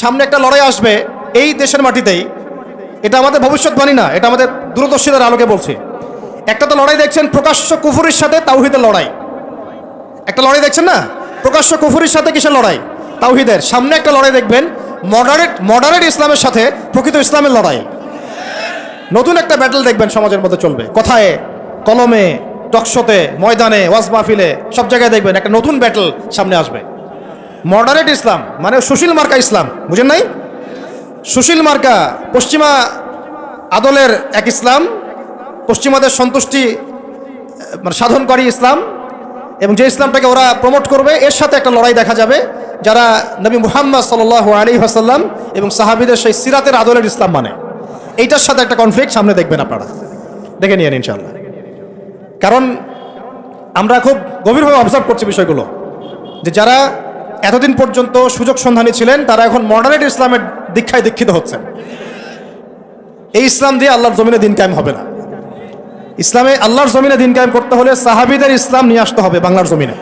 সামনে একটা লড়াই আসবে এই দেশের মাটিতেই। এটা আমাদের ভবিষ্যৎবাণী না, এটা আমাদের দূরদর্শিতার আলোকে বলছি। একটা তো লড়াই দেখছেন প্রকাশ্য কুফুরির সাথে তাওহীদের লড়াই, একটা লড়াই দেখছেন না, প্রকাশ্য কুফুরির সাথে কিসের লড়াই? তাওহীদের। সামনে একটা লড়াই দেখবেন মডারেট ইসলামের সাথে প্রকৃত ইসলামের লড়াই। নতুন একটা ব্যাটল দেখবেন সমাজের মধ্যে চলবে, কথায় কলমে, টকশোতে, ময়দানে, ওয়াজ মাহফিলে, সব জায়গায় দেখবেন একটা নতুন ব্যাটল সামনে আসবে। মডারেট ইসলাম মানে সুশীল মার্কা ইসলাম, বুঝেন নাই? সুশীল মার্কা পশ্চিমা আদলের এক ইসলাম, পশ্চিমাদের সন্তুষ্টি মানে সাধনকারী ইসলাম, এবং যে ইসলামটাকে ওরা প্রমোট করবে এর সাথে একটা লড়াই দেখা যাবে যারা নবী মুহাম্মদ সাল্লাল্লাহু আলাইহি ওয়াসাল্লাম এবং সাহাবীদের সেই সিরাতের আদলের ইসলাম মানে, এইটার সাথে একটা কনফ্লিক্ট সামনে দেখবেন আপনারা, দেখে নিয়েন ইনশাআল্লাহ। কারণ আমরা খুব গভীরভাবে অবজার্ভ করছি বিষয়গুলো, যে যারা এতদিন পর্যন্ত সুযোগ সন্ধানী ছিলেন তারা এখন মডারেট ইসলামের দীক্ষায় দীক্ষিত হচ্ছেন। এই ইসলাম দিয়ে আল্লাহর জমিনে দিন কায়েম হবে না। ইসলামে আল্লাহর জমিনে দিন কায়েম করতে হলে সাহাবীদের ইসলাম নিয়ে আসতে হবে বাংলার জমিনে।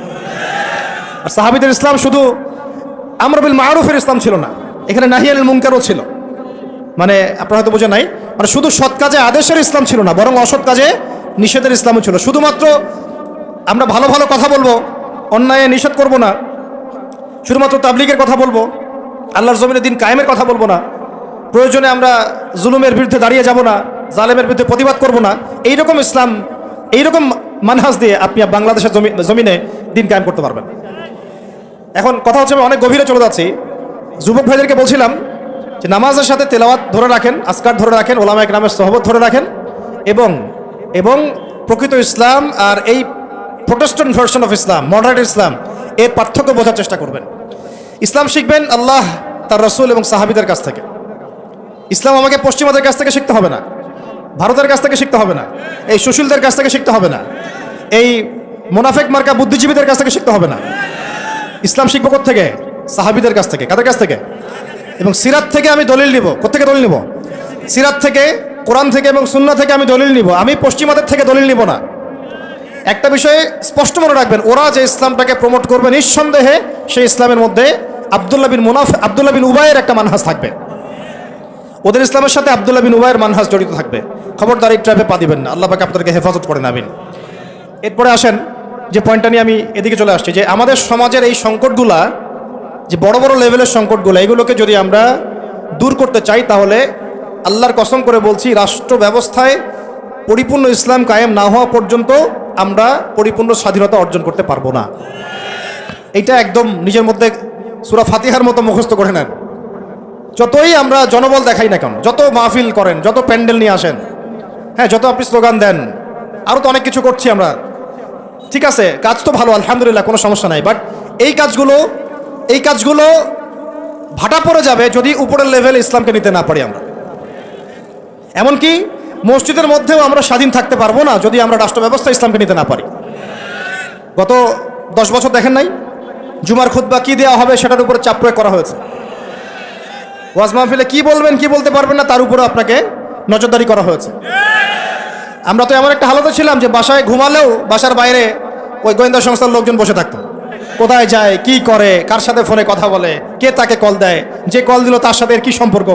আর সাহাবীদের ইসলাম শুধু আমর বিল মারুফের ইসলাম ছিল না, এখানে নাহি আনিল মুনকারও ছিল। মানে আপনারা হয়তো বোঝেন নাই, মানে শুধু সৎ কাজে আদেশের ইসলাম ছিল না, বরং অসৎ কাজে নিষেধের ইসলামও ছিল। শুধুমাত্র আমরা ভালো ভালো কথা বলবো, অন্যায় নিষেধ করব না, শুধুমাত্র তাবলীগের কথা বলবো, আল্লাহর জমিনে দিন কায়েমের কথা বলবো না, প্রয়োজনে আমরা জুলুমের বিরুদ্ধে দাঁড়িয়ে যাব না, জালেমের বিরুদ্ধে প্রতিবাদ করব না, এইরকম ইসলাম, এইরকম মানহাজ দিয়ে আপনি বাংলাদেশের জমিনে দিন কায়েম করতে পারবেন। এখন কথা হচ্ছে, আমি অনেক গভীরে চলে যাচ্ছি। যুবক ভাইদেরকে বলছিলাম যে নামাজের সাথে তেলাওয়াত ধরে রাখেন, আজকার ধরে রাখেন, ওলামা ইকরামের সোহবত ধরে রাখেন, এবং প্রকৃত ইসলাম আর এই প্রোটেস্ট্যান্ট ভার্সন অফ ইসলাম, মডারেট ইসলাম, এর পার্থক্য বোঝার চেষ্টা করবেন। ইসলাম শিখবেন আল্লাহ, তার রাসূল এবং সাহাবীদের কাছ থেকে। ইসলাম আমাকে পশ্চিমাদের কাছ থেকে শিখতে হবে না, ভারতের কাছ থেকে শিখতে হবে না, এই সুশীলদের কাছ থেকে শিখতে হবে না, এই মোনাফেক মার্কা বুদ্ধিজীবীদের কাছ থেকে শিখতে হবে না। ইসলাম শিখবো কোত্থেকে? সাহাবীদের কাছ থেকে। কাদের কাছ থেকে? এবং সিরাত থেকে আমি দলিল নিব। কোত্থেকে দলিল নিব? সিরাত থেকে, কোরআন থেকে এবং সুন্নাহ থেকে আমি দলিল নিব। আমি পশ্চিমাদের থেকে দলিল নিব না। একটা বিষয়ে স্পষ্ট মনে রাখবেন, ওরা যে ইসলামটাকে প্রমোট করবে নিঃসন্দেহে সেই ইসলামের মধ্যে আব্দুল্লাহ বিন উবাইয়ের একটা মানহাজ থাকবে। ওদের ইসলামের সাথে আব্দুল্লাহ বিন উবাইয়ের মানহাজ জড়িত থাকবে। খবরদার এই ট্র্যাপে পা দিবেন না, আল্লাহ পাক আপনাদেরকে হেফাজত করেন, আমিন। এরপরে আসেন যে পয়েন্টটা নিয়ে আমি এদিকে চলে আসছি, যে আমাদের সমাজের এই সংকটগুলা, যে বড় বড় লেভেলের সংকটগুলো, এগুলোকে যদি আমরা দূর করতে চাই তাহলে আল্লাহর কসম করে বলছি, রাষ্ট্র ব্যবস্থায় পরিপূর্ণ ইসলাম কায়েম না হওয়া পর্যন্ত আমরা পরিপূর্ণ স্বাধীনতা অর্জন করতে পারবো না। এইটা একদম নিজের মধ্যে সূরা ফাতিহার মতো মুখস্থ করে নেন। যতই আমরা জনবল দেখাই না কেন, যত মাহফিল করেন, যত প্যান্ডেল নিয়ে আসেন, হ্যাঁ, যত আপনি স্লোগান দেন, আরও তো অনেক কিছু করছি আমরা, ঠিক আছে, কাজ তো ভালো, আলহামদুলিল্লাহ, কোনো সমস্যা নাই। বাট এই কাজগুলো ভাটা পড়ে যাবে যদি উপরের লেভেলে ইসলামকে নিতে না পারি আমরা। এমনকি মসজিদের মধ্যেও আমরা স্বাধীন থাকতে পারবো না যদি আমরা রাষ্ট্র ব্যবস্থা ইসলামকে নিতে না পারি। গত 10 বছর দেখেন নাই জুমার খুতবা কি দেওয়া হবে সেটার উপরে চাপ প্রয়োগ করা হয়েছে। ওয়াজ মাহফিলে কি বলবেন কি বলতে পারবেন না তার উপরে আপনাকে নজরদারি করা হয়েছে। আমরা তো এমন একটা হালতে ছিলাম যে বাসায় ঘুমালেও বাসার বাইরে ওই গোয়েন্দা সংস্থার লোকজন বসে থাকতো, কোথায় যায়, কি করে, কার সাথে ফোনে কথা বলে, কে তাকে কল দেয়, যে কল দিল তার সাথে এর কি সম্পর্ক।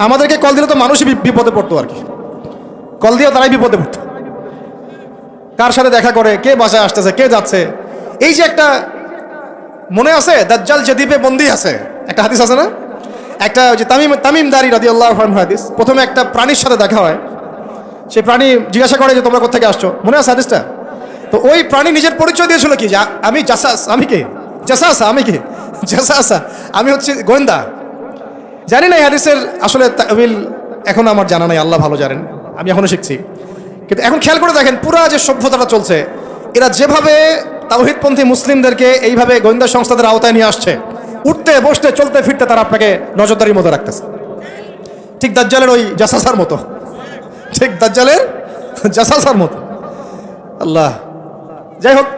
আমাদেরকে কল দিলে তো মানুষই বিপদে পড়তো আর কি, কল দিয়েও তারাই বিপদে পড়তো, কার সাথে দেখা করে, কে বাসায় আসতেছে, কে যাচ্ছে। এই যে একটা মনে আছে দাজ্জাল যে দ্বীপে বন্দী আছে, একটা হাদিস আছে না, একটা যে তামিমদারি রাদিয়াল্লাহু আনহু হাদিস, প্রথমে একটা প্রাণীর সাথে দেখা হয়, সেই প্রাণী জিজ্ঞাসা করে যে তোমরা কোথেকে আসছো, মনে আছে হাদিসটা? তো ওই প্রাণী নিজের পরিচয় দিয়েছিল কি, আমি জাসাস, আমি কে জাসাসা, আমি কে জাসাসা, আমি হচ্ছে গোয়েন্দা। জানি না এই হাদিসের আসলে তাওয়িল এখন আমার জানা নাই, আল্লাহ ভালো জানেন, আমি এখনো শিখছি। কিন্তু এখন খেয়াল করে দেখেন পুরা যে সভ্যতাটা চলছে, এরা যেভাবে তাওহীদপন্থী মুসলিমদেরকে এইভাবে গোয়েন্দা সংস্থাদের আওতায় নিয়ে আসছে, উঠতে বসতে চলতে ফিরতে তারা আপনাকে নজরদারির মধ্যে রাখতেছে, ঠিক দাজ্জালের ওই জাসাসার মতো, ঠিক দাজ্জালের জাসাসার মতো। আল্লাহ, যাই হোক,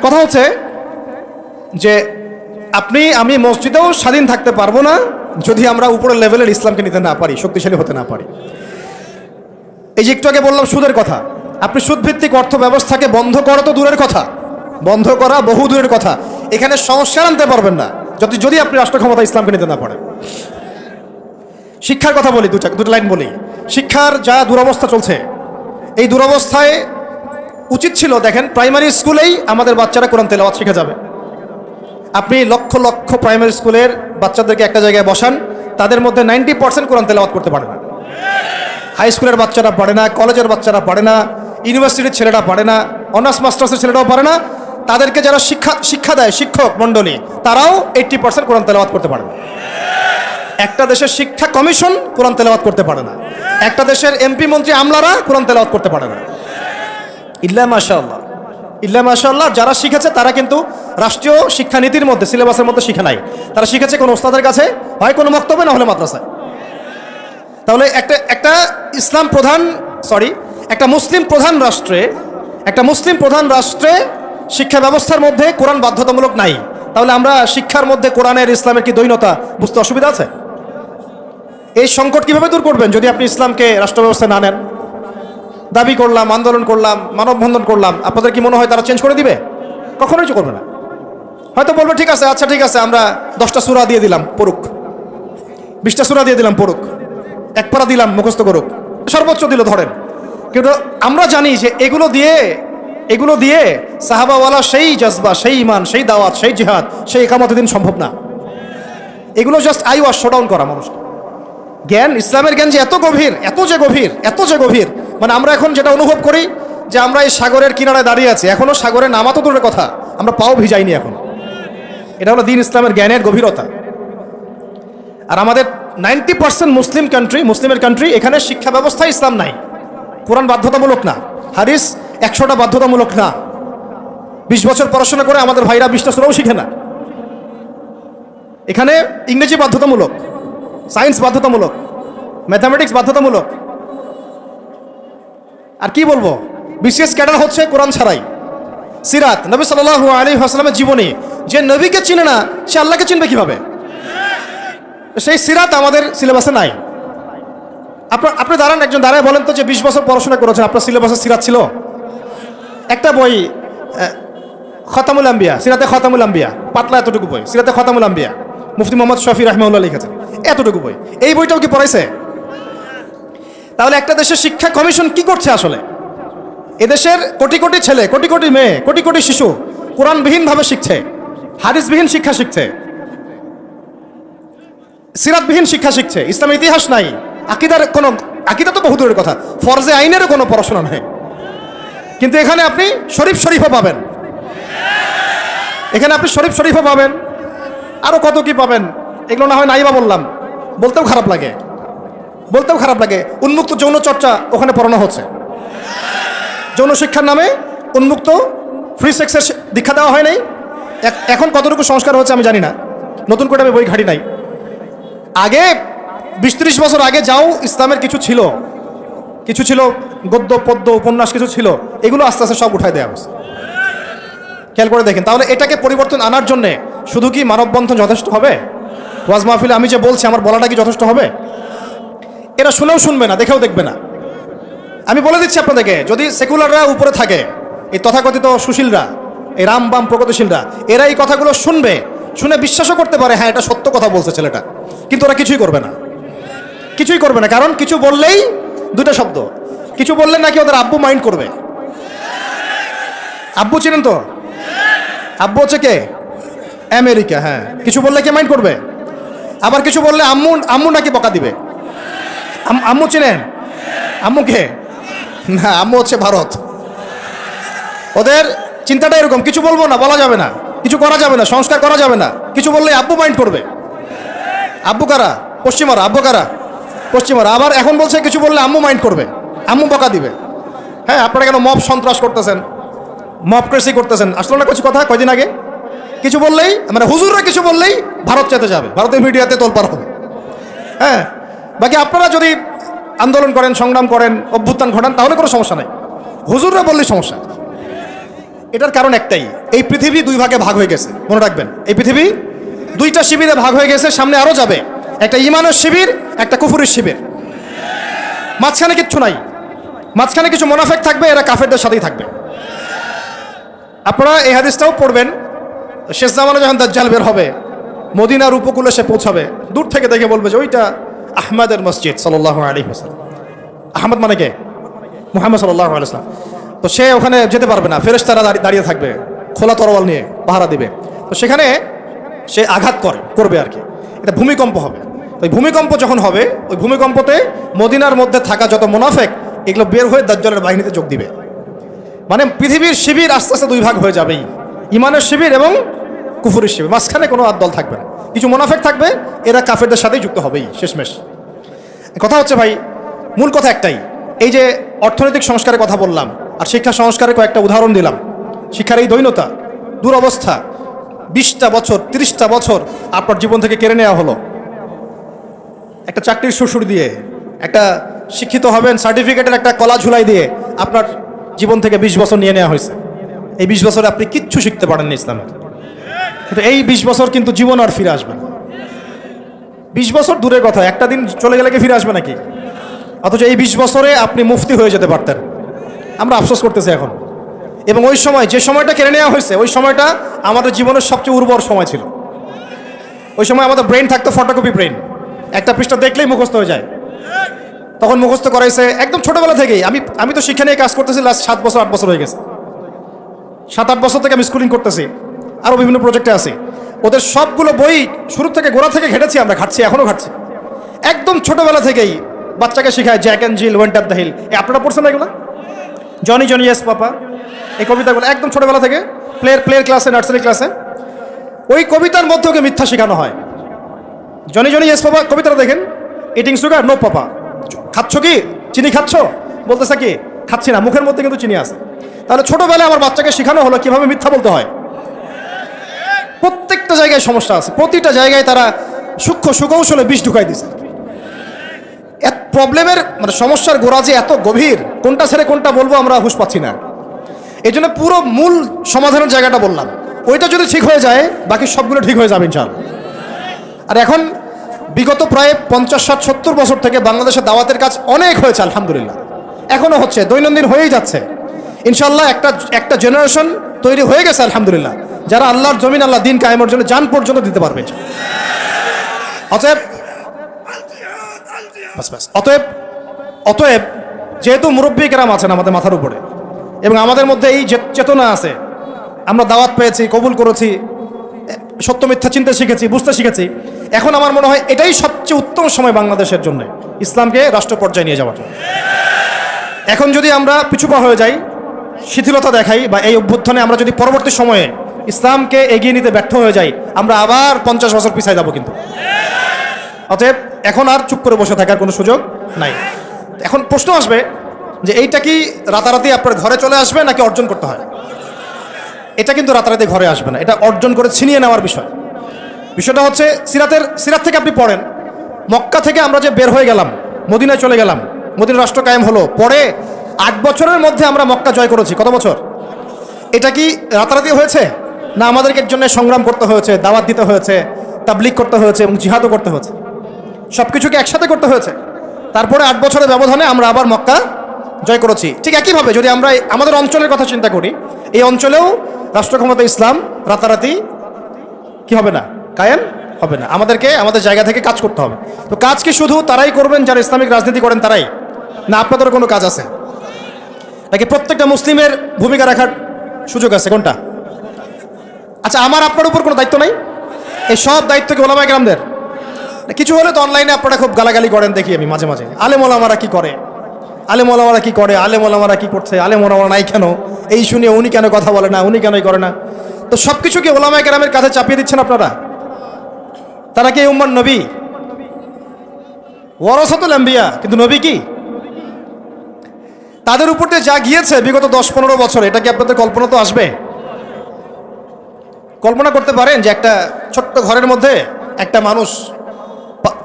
কথা হচ্ছে যে আমি মসজিদেও স্বাধীন থাকতে পারবো না যদি আমরা উপরের লেভেলের ইসলামকে নিতে না পারি, শক্তিশালী হতে না পারি। এই যে একটু আগে বললাম সুদের কথা, আপনি সুদভিত্তিক অর্থ ব্যবস্থাকে বন্ধ করা তো দূরের কথা, বন্ধ করা বহু দূরের কথা, এখানে সংস্কার আনতে পারবেন না যদি আপনি রাষ্ট্র ক্ষমতা ইসলামকে নিতে না পারেন। শিক্ষার কথা বলি, দুটো লাইন বলি। শিক্ষার যা দুরবস্থা চলছে, এই দুরবস্থায় উচিত ছিল দেখেন প্রাইমারি স্কুলেই আমাদের বাচ্চারা কোরআন তেলাওয়াত শিখে যাবে। আপনি লক্ষ লক্ষ প্রাইমারি স্কুলের বাচ্চাদেরকে একটা জায়গায় বসান, তাদের মধ্যে 90% কোরআন তেলাওয়াত করতে পারে না। হাই স্কুলের বাচ্চারা পারে না, কলেজের বাচ্চারা পারে না, ইউনিভার্সিটির ছেলেরা পারে না, অনার্স মাস্টার্সের ছেলেরাও পারে না। তাদেরকে যারা শিক্ষা দেয় শিক্ষক মণ্ডলী, তারাও 80% কোরআন তেলাওয়াত করতে পারে না। একটা দেশের শিক্ষা কমিশন কোরআন তেলাওয়াত করতে পারে না। একটা দেশের এমপি মন্ত্রী আমলারা কোরআন তেলাওয়াত করতে পারে না। ইল্লা মাশাআল্লাহ, ইল্লা মাশাআল্লাহ যারা শিখেছে তারা কিন্তু রাষ্ট্রীয় শিক্ষানীতির মধ্যে, সিলেবাসের মধ্যে শিখে নাই। তারা শিখেছে কোনো ওস্তাদের কাছে, হয় কোনো মক্তবে, না হলে মাদ্রাসায়। তাহলে একটা একটা মুসলিম প্রধান রাষ্ট্রে শিক্ষা ব্যবস্থার মধ্যে কোরআন বাধ্যতামূলক নাই। তাহলে আমরা শিক্ষার মধ্যে কোরআনের ইসলামের কি দ্বৈনতা বুঝতে অসুবিধা আছে? এই সংকট কিভাবে দূর করবেন যদি আপনি ইসলামকে রাষ্ট্র ব্যবস্থায় না নেন? দাবি করলাম, আন্দোলন করলাম, মানববন্ধন করলাম, আপনাদের কি মনে হয় তারা চেঞ্জ করে দিবে? কখনোই করবে না। হয়তো বলবে ঠিক আছে, আচ্ছা ঠিক আছে, আমরা 10টা সূরা দিয়ে দিলাম পড়ুক, 20টা সূরা দিয়ে দিলাম পড়ুক, এক পারা দিলাম মুখস্থ করুক, সর্বোচ্চ দিল ধরেন। কিন্তু আমরা জানি যে এগুলো দিয়ে সাহাবাওয়ালা সেই জজবা, সেই ইমান, সেই দাওয়াত, সেই জিহাদ, সেই ইকামতের দিন সম্ভব না। এগুলো জাস্ট আই ওয়াশ শোডাউন করা মানুষকে। জ্ঞান, ইসলামের জ্ঞান যে এত যে গভীর, মানে আমরা এখন যেটা অনুভব করি যে আমরা এই সাগরের কিনারায় দাঁড়িয়ে আছি, এখনো সাগরে নামা তো দূরের কথা, আমরা পাও ভিজাইনি এখন। এটা হলো দিন ইসলামের জ্ঞানের গভীরতা। আর আমাদের 90% মুসলিমের কান্ট্রি, এখানে শিক্ষা ব্যবস্থায় ইসলাম নাই। কোরআন বাধ্যতামূলক না, হাদিস 100টা বাধ্যতামূলক না। 20 বছর পড়াশোনা করে আমাদের ভাইরা 20টা সূরাও শিখে না। এখানে ইংরেজি বাধ্যতামূলক, সায়েন্স বাধ্যতামূলক, ম্যাথামেটিক্স বাধ্যতামূলক। আর কি বলবো, বিশেষ ক্যাডার হচ্ছে কোরআন ছাড়াই। সিরাত, নবী সাল্লাল্লাহু আলাইহি ওয়াসাল্লামের জীবনী, যে নবীকে চিনে না সে আল্লাহকে চিনবে কিভাবে? সেই সিরাত আমাদের সিলেবাসে নাই। আপনি দাঁড়ান, একজন দাঁড়ায় বলেন তো যে 20 বছর পড়াশোনা করেছেন, আপনার সিলেবাসে সিরাত ছিল? একটা বই খতামুল আম্বিয়া, সিরাতে খতামুল আম্বিয়া, পাতলা এতটুকু বই, সিরাতে খতামুল আম্বিয়া, মুফতি মোহাম্মদ শফি রাহিমাহুল্লাহ লিখেছেন, এতটুকু বই। এই বইটাও কি পড়াইছে? তাহলে একটা দেশের শিক্ষা কমিশন কি করছে আসলে? এদেশের কোটি কোটি ছেলে, কোটি কোটি মেয়ে, কোটি কোটি শিশু কোরআনবিহীনভাবে শিখছে, হাদিসবিহীন শিক্ষা শিখছে, সিরাতবিহীন শিক্ষা শিখছে, ইসলামের ইতিহাস নাই, আকিদা তো বহু দূরের কথা, ফরজে আইনেরও কোনো পড়াশোনা নেই। কিন্তু এখানে আপনি শরীফও পাবেন, আরো কত কি পাবেন, এগুলো না হয় নাইবা বললাম, বলতেও খারাপ লাগে। উন্মুক্ত যৌন চর্চা ওখানে পড়ানো হচ্ছে, যৌন শিক্ষার নামে উন্মুক্ত ফ্রি সেক্সের দীক্ষা দেওয়া হয় নাই। এখন কতটুকু সংস্কার হচ্ছে আমি জানি না, নতুন করে আমি বই ঘাটি নাই। আগে 20-30 বছর আগে যাও ইসলামের কিছু ছিল গদ্য পদ্য উপন্যাস কিছু ছিল, এগুলো আস্তে আস্তে সব উঠায় দেওয়া হয়েছে। খেয়াল করে দেখেন। তাহলে এটাকে পরিবর্তন আনার জন্যে শুধু কি মানববন্ধন যথেষ্ট হবে? ওয়াজ মাহফিলে আমি যে বলছি আমার বলাটা কি যথেষ্ট হবে? এরা শুনেও শুনবে না, দেখেও দেখবে না। আমি বলে দিচ্ছি আপনাদেরকে, যদি সেকুলাররা উপরে থাকে, এই তথাকথিত সুশীলরা, এই রাম বাম প্রগতিশীলরা, এরা এই কথাগুলো শুনে বিশ্বাসও করতে পারে, হ্যাঁ এটা সত্য কথা বলছে ছেলেটা, কিন্তু ওরা কিছুই করবে না। কারণ কিছু বললেই, দুটো শব্দ, কিছু বললে নাকি ওদের আব্বু মাইন্ড করবে। আব্বু চিনেন তো? আব্বু হচ্ছে কে? আমেরিকা। হ্যাঁ, কিছু বললে কে মাইন্ড করবে? আবার কিছু বললে আম্মু নাকি বকা দিবে। আম্মু চিনেন? আম্মু কে? না, আম্মু হচ্ছে ভারত। ওদের চিন্তাটা এরকম, কিছু বলবো না, বলা যাবে না, কিছু করা যাবে না, সংস্কার করা যাবে না, কিছু বললে আব্বু মাইন্ড করবে। আব্বু কারা? পশ্চিমারা। আব্বু কারা? পশ্চিমারা। আবার এখন বলছে কিছু বললে আম্মু মাইন্ড করবে, আম্মু বকা দিবে। হ্যাঁ, আপনারা কেন মব সন্ত্রাস করতেছেন, মবক্রেসি করতেছেন? আসলে না কিছু কথা কয়দিন আগে কিছু বললেই, মানে হুজুররা কিছু বললেই ভারত চেতে যাবে, ভারতের মিডিয়াতে তোলপাড় হবে। হ্যাঁ, বাকি আপনারা যদি আন্দোলন করেন, সংগ্রাম করেন, অভ্যুত্থান ঘটান, তাহলে কোনো সমস্যা নাই। হুজুররা বললেই সমস্যা। এটার কারণ একটাই, এই পৃথিবী 2 ভাগে ভাগ হয়ে গেছে। মনে রাখবেন, এই পৃথিবী 2টা শিবিরে ভাগ হয়ে গেছে, সামনে আরো যাবে। একটা ঈমানের শিবির, একটা কুফরের শিবির। মাঝখানে কিচ্ছু নাই, মাঝখানে কিছু মুনাফিক থাকবে, এরা কাফেরদের সাথেই থাকবে। আপনারা এই হাদিসটাও পড়বেন, শেষ জামানে যখন দাজ্জাল বের হবে, মদিনার উপকূলে সে পৌঁছাবে, দূর থেকে দেখে বলবে যে ওইটা আহমদের মসজিদ সাল্লাল্লাহু আলাইহি ওয়াসাল্লাম। আহমদ মানে কে? মুহাম্মদ সাল্লাল্লাহু আলাইহি ওয়াসাল্লাম। তো সে ওখানে যেতে পারবে না, ফেরেশতারা দাঁড়িয়ে থাকবে খোলা তরোয়াল নিয়ে পাহারা দিবে। তো সেখানে সে আঘাত করবে আর কি, এটা ভূমিকম্প হবে। তো ওই ভূমিকম্প যখন হবে, ওই ভূমিকম্পতে মদিনার মধ্যে থাকা যত মুনাফিক এগুলো বের হয়ে দাজ্জালের বাহিনীতে যোগ দিবে। মানে পৃথিবীর শিবির আস্তে আস্তে দুই ভাগ হয়ে যাবেই, ইমানের শিবির এবং কুফুরের শিবির। মাঝখানে কোনো আর দল থাকবে না, কিছু মুনাফিক থাকবে, এরা কাফেরদের সাথেই যুক্ত হবেই শেষমেশ। কথা হচ্ছে ভাই, মূল কথা একটাই, এই যে অর্থনৈতিক সংস্কারের কথা বললাম আর শিক্ষা সংস্কারের কয়েকটা উদাহরণ দিলাম। শিক্ষার এই দৈন্যতা, দুরবস্থা, 20টা বছর 30টা বছর আপনার জীবন থেকে কেড়ে নেওয়া হলো একটা চাকরির শ্বশুর দিয়ে, একটা শিক্ষিত হবেন সার্টিফিকেটের একটা কলা ঝুলাই দিয়ে আপনার জীবন থেকে 20 বছর নিয়ে নেওয়া হয়েছে। এই 20 বছরে আপনি কিচ্ছু শিখতে পারেননি ইসলামের, কিন্তু এই 20 বছর কিন্তু জীবন আর ফিরে আসবে না। 20 বছর দূরের কথা, একটা দিন চলে গেলে কি ফিরে আসবে নাকি? অথচ এই 20 বছরে আপনি মুফতি হয়ে যেতে পারতেন। আমরা আফসোস করতেছি এখন। এবং ওই সময় যে সময়টা কেড়ে নেওয়া হয়েছে, ওই সময়টা আমাদের জীবনের সবচেয়ে উর্বর সময় ছিল। ওই সময় আমাদের ব্রেন থাকতো ফটোকপি ব্রেন, একটা পৃষ্ঠা দেখলেই মুখস্থ হয়ে যায়। তখন মুখস্থ করাইছে একদম ছোটবেলা থেকেই। আমি তো শিক্ষা নিয়ে কাজ করতেছি লাস্ট 7 বছর 8 বছর হয়ে গেছে। 7-8 বছর থেকে আমি স্কুলিং করতেছি, আরও বিভিন্ন প্রজেক্টে আছি। ওদের সবগুলো বই শুরু থেকে গোড়া থেকে ঘেটেছি, আমরা ঘাটছি, এখনও ঘাটছি। একদম ছোটবেলা থেকেই বাচ্চাকে শেখায় Jack and Jill, went up the hill. আপনারা পড়ছেন না এগুলো? জনি জনি ইয়েস পাপা, এই কবিতাগুলো একদম ছোটবেলা থেকে প্লেয়ার ক্লাসে, নার্সারি ক্লাসে ওই কবিতার মধ্যে ওকে মিথ্যা শেখানো হয়। জনি জনি ইয়েস পাপা কবিতাটা দেখেন, ইটিং সুগার নো পাপা, খাচ্ছ কি চিনি খাচ্ছ, বলতেছে কি খাচ্ছি না, মুখের মধ্যে কিন্তু চিনি আছে। তাহলে ছোটবেলায় আমার বাচ্চাকে শেখানো হলো কিভাবে মিথ্যা বলতে হয়। প্রত্যেকটা জায়গায় সমস্যা আছে, প্রতিটা জায়গায় তারা সূক্ষ্ম সুকৌশলে বিষ ঢুকাই দিছে। এত প্রবলেমের মানে সমস্যার গোড়া যে এত গভীর, কোনটা ছেড়ে কোনটা বলবো আমরা হুঁশ পাচ্ছি না। এই জন্য পুরো মূল সমাধানের জায়গাটা বললাম, ওইটা যদি ঠিক হয়ে যায় বাকি সবগুলো ঠিক হয়ে যাবে ইনশাআল্লাহ। আর এখন বিগত প্রায় 50, 60, 70 বছর থেকে বাংলাদেশের দাওয়াতের কাজ অনেক হয়েছে আলহামদুলিল্লাহ, এখনও হচ্ছে, দৈনন্দিন হয়েই যাচ্ছে ইনশাআল্লাহ। একটা জেনারেশন তৈরি হয়ে গেছে আলহামদুলিল্লাহ, যারা আল্লাহর জমিন, আল্লাহ দিন কায়েমের জন্য জান পর্যন্ত দিতে পারবে। অতএব যেহেতু মুরব্বী কেরাম আছেন আমাদের মাথার উপরে এবং আমাদের মধ্যে এই চেতনা আছে, আমরা দাওয়াত পেয়েছি, কবুল করেছি, সত্য মিথ্যা চিনতে শিখেছি, বুঝতে শিখেছি, এখন আমার মনে হয় এটাই সবচেয়ে উত্তম সময় বাংলাদেশের জন্য ইসলামকে রাষ্ট্র পর্যায়ে নিয়ে যাওয়ার। এখন যদি আমরা পিছুপা হয়ে যাই, শিথিলতা দেখাই, বা এই অভ্যুত্থানে আমরা যদি পরবর্তী সময়ে ইসলামকে এগিয়ে নিতে ব্যর্থ হয়ে যাই, আমরা আবার 50 বছর পিছায় যাব কিন্তু। অতএব এখন আর চুপ করে বসে থাকার কোনো সুযোগ নাই। এখন প্রশ্ন আসবে যে এইটা কি রাতারাতি আপনার ঘরে চলে আসবে নাকি অর্জন করতে হয়? এটা কিন্তু রাতারাতি ঘরে আসবে না, এটা অর্জন করে ছিনিয়ে নেওয়ার বিষয়। বিষয়টা হচ্ছে সিরাত থেকে আপনি পড়েন, মক্কা থেকে আমরা যে বের হয়ে গেলাম, মদিনায় চলে গেলাম, মদিনা রাষ্ট্র কায়েম হলো, পরে 8 বছরের মধ্যে আমরা মক্কা জয় করেছি। কত বছর? এটা কি রাতারাতি হয়েছে না আমাদেরকে এর জন্য সংগ্রাম করতে হয়েছে, দাওয়াত দিতে হয়েছে, তাবলীগ করতে হয়েছে এবং জিহাদও করতে হয়েছে, সব কিছুকে একসাথে করতে হয়েছে। তারপরে 8 বছরের ব্যবধানে আমরা আবার মক্কা জয় করেছি। ঠিক একইভাবে যদি আমরা আমাদের অঞ্চলের কথা চিন্তা করি, এই অঞ্চলেও রাষ্ট্র ক্ষমতা ইসলাম রাতারাতি কি হবে না, কায়েম হবে না। আমাদেরকে আমাদের জায়গা থেকে কাজ করতে হবে। তো কাজ কি শুধু তারাই করবেন যারা ইসলামিক রাজনীতি করেন তারাই, না আপনাদেরও কোনো কাজ আছে নাকি প্রত্যেকটা মুসলিমের ভূমিকা রাখার সুযোগ আছে? কোনটা? আচ্ছা, আমার আপনার উপর কোনো দায়িত্ব নাই? এই সব দায়িত্ব কি ওলামায়ে কেরামদের? কিছু হলে তো অনলাইনে আপনারা খুব গালাগালি করেন, দেখি আমি মাঝে মাঝে, আলেম ওলামারা কি করে, আলেম ওলামারা কি করে, আলেম ওলামারা কি করছে, আলেম ওলামারা নাই কেন, এই শুনে উনি কেন কথা বলে না, উনি কেনই করে না। তো সব কিছু কি ওলামায়ে কেরামের কাছে চাপিয়ে দিচ্ছেন আপনারা? তারা কি উম্মার নবী? ওয়ারাসাতুল আম্বিয়া, কিন্তু নবী কি? তাদের উপর যা গিয়েছে বিগত 10-15 বছর, এটা কি আপনাদের কল্পনা তো আসবে? কল্পনা করতে পারেন যে একটা ছোট্ট ঘরের মধ্যে একটা মানুষ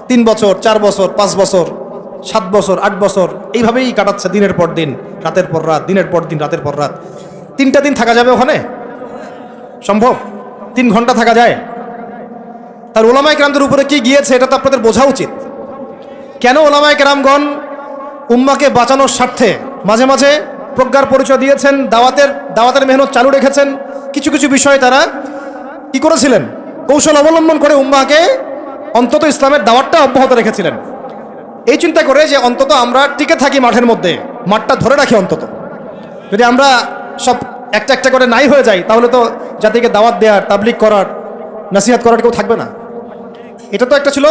3 বছর 4 বছর 5 বছর 7 বছর 8 বছর এইভাবেই কাটাচ্ছে, দিনের পর দিন, রাতের পর রাত, দিনের পর দিন, রাতের পর রাত। 3টা দিন থাকা যাবে ওখানে? সম্ভব? 3 ঘন্টা থাকা যায়? তার ওলামায়ে কেরামদের উপরে কি গিয়েছে এটা তো আপনাদের বোঝা উচিত। কেন ওলামায়ে কেরামগণ উম্মাকে বাঁচানোর স্বার্থে মাঝে মাঝে প্রজ্ঞার পরিচয় দিয়েছেন, দাওয়াতের মেহনত চালু রেখেছেন, কিছু কিছু বিষয়ে তারা কি করেছিলেন, কৌশল অবলম্বন করে উম্মাহকে অন্তত ইসলামের দাওয়াতটা অব্যাহত রেখেছিলেন। এই চিন্তা করে যে অন্তত আমরা টিকে থাকি মাঠের মধ্যে, মাঠটা ধরে রাখি অন্তত। যদি আমরা সব একটা একটা করে নাই হয়ে যাই, তাহলে তো জাতিকে দাওয়াত দেওয়ার, তাবলিগ করার, নসিহত করার কেউ থাকবে না। এটা তো একটা ছিল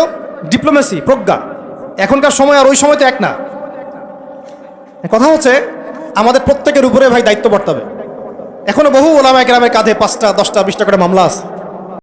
ডিপ্লোমেসি, প্রজ্ঞা। এখনকার সময় আর ওই সময় তো এক না। কথা হচ্ছে আমাদের প্রত্যেকের উপরে ভাই দায়িত্ব বর্তাবে। এখনো বহু ওলামায়ে কেরামের কাঁধে 5টা 10টা 20টা করে মামলা আছে।